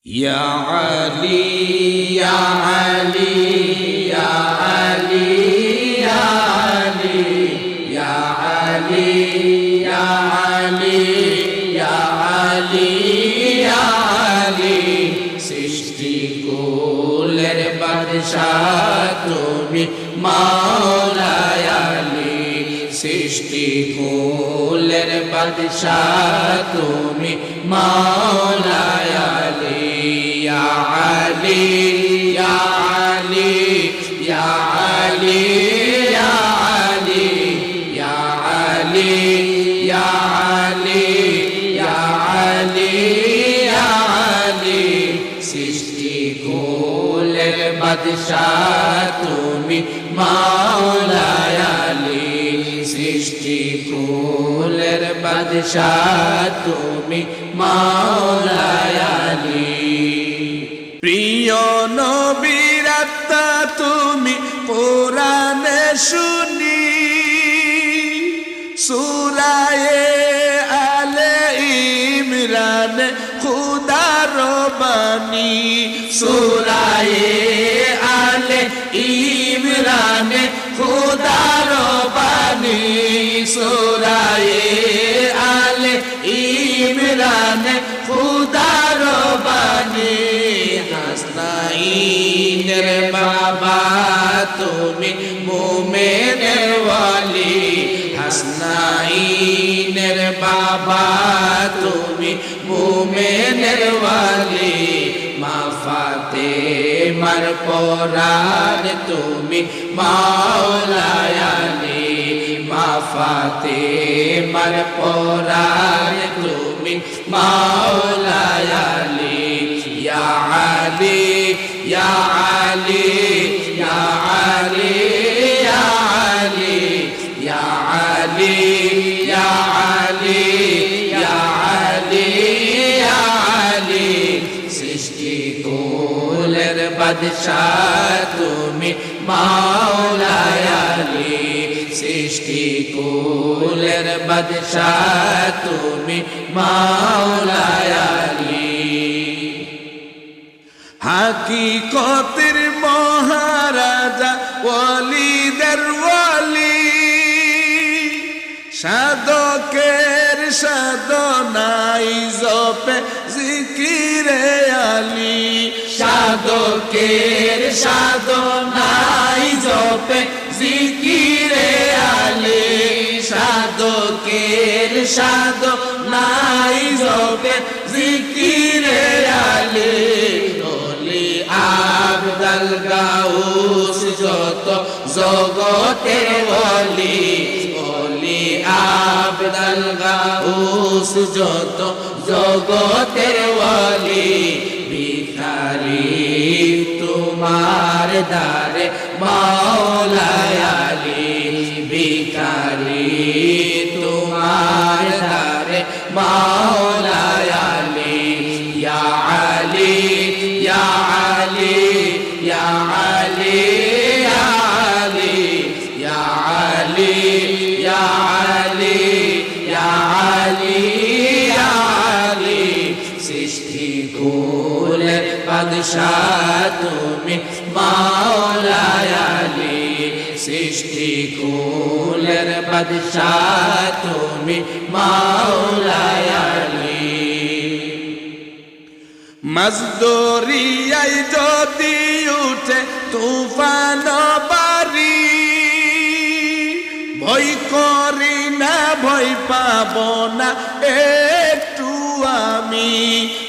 يا علي يا علي يا علي يا علي يا علي يا علي يا علي يا علي সৃষ্টি কুলের বাদশাহ তুমি মাওলা আলী সৃষ্টি কুলের বাদশাহ তুমি মাওলা আলী يا علي يا علي يا علي يا علي يا علي يا علي يا علي يا علي সৃষ্টি কুলের বাদশাহ তুমি মাওলা আলী সৃষ্টি কুলের বাদশাহ তুমি মাওলা আলী প্রিয় নবীর আত্মা তুমি কোরআনে শুনি সূরায়ে আলে ইমরান খুদার বাণী সূরায়ে আলে ইমরান খুদার বাণী সূরায়ে আলে ইমরান খুদার বাণী হাসনাইনের বাবা তুমি মুমিনের ওয়ালি হাসনাইনের বাবা তুমি মুমিনের ওয়ালি মা ফাতেমার পরাণ তুমি মাওলা আলী মা ফাতেমার পরাণ তুমি মাওলা আলী يا علي يا علي يا علي يا علي يا علي يا علي يا علي يا علي সৃষ্টি কুলের বাদশাহ তুমি মাওলা আলী সৃষ্টি কুলের বাদশাহ তুমি মাওলা আলী হাকিকতের মহারাজা ওয়ালিদের ওয়ালি সাধকের সাধনাই জপে জিকিরে আলী সাধকের সাধনাই জপে জিকিরে আলী সাধকের সাধনাই জপে জিকিরে আলী আবদাল গাউস যত জগতের ওয়ালি ওলি আবদাল গাউস যত জগতের ওয়ালি ভিখারি তোমার দারে মাওলা আলী ভিখারি তোমার দারে মাওলা আলী ইয়া আলী يا علي يا علي يا علي يا علي يا علي يا علي يا علي সৃষ্টি কুলের বাদশাহ তুমি মাওলা আলী সৃষ্টি কুলের বাদশাহ তুমি মাওলা আলী মজদুরিয়াই যদি উঠে তুফান বারি ভয় করি না ভয় পাব না একটু আমি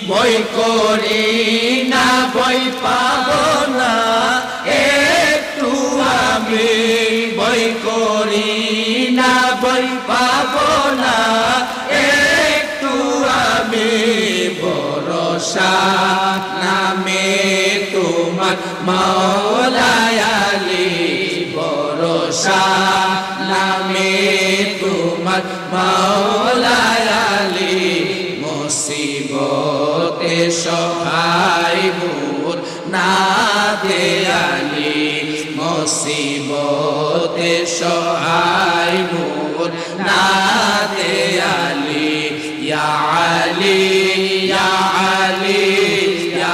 ভয় করি না ভয় পাব না একটু আমি ভয় করি না ভয় পাব না একটু আমি ভরসা নামে তোমার মাওলা আলী ভরসা নামে তোমার মাওলা আলী মুসিবতে সহায় মোর না দে আলী মুসিবতে সহায় মোর না দে আলী ইয়া আলী ইয়া আলী ইয়া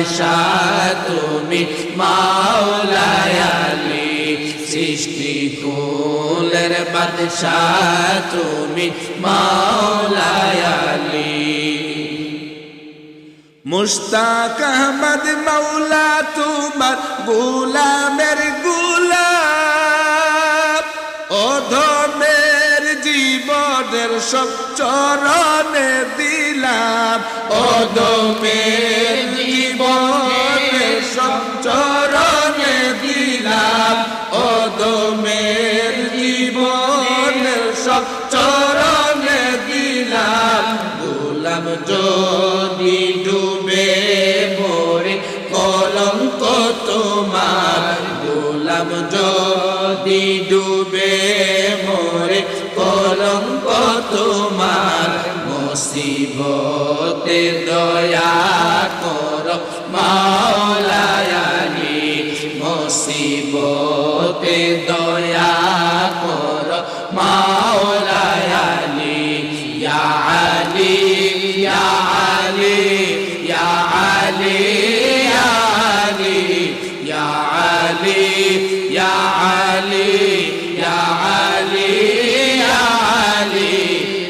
বাদশাহ তুমি মাওলায় আলী সৃষ্টি কুলের বাদশাহ তুমি মাওলায় আলী মুশতাক আহমদ মাওলা তোমার গোলামের গোলাম অধমের জীবনের সব চরণে দিলাম অধমের জীবনের সব চরণে দিলাম অধমের জীবনের সব চরণে দিলাম গোলাম যদি ডুবে মরে কলঙ্ক তোমার গোলাম যদি ডুবে মরে কলঙ্ক তোমার মুসিবতে দয়া করো মাওলায় আলী মুসিবতে দয়া করো মাওলায় আলী ইয়া আলী ইয়া আলী ইয়া আলী ইয়া আলী ইয়া আলী ইয়া আলী ইয়া আলী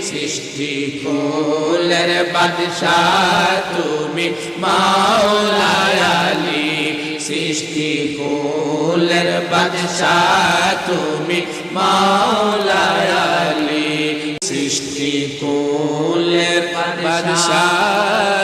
সৃষ্টি কুলের বাদশাহ তুমি মাওলায় আলী সৃষ্টি কুলের বাদশাহ তুমি মাওলায় আলী সৃষ্টি কুলের বাদশাহ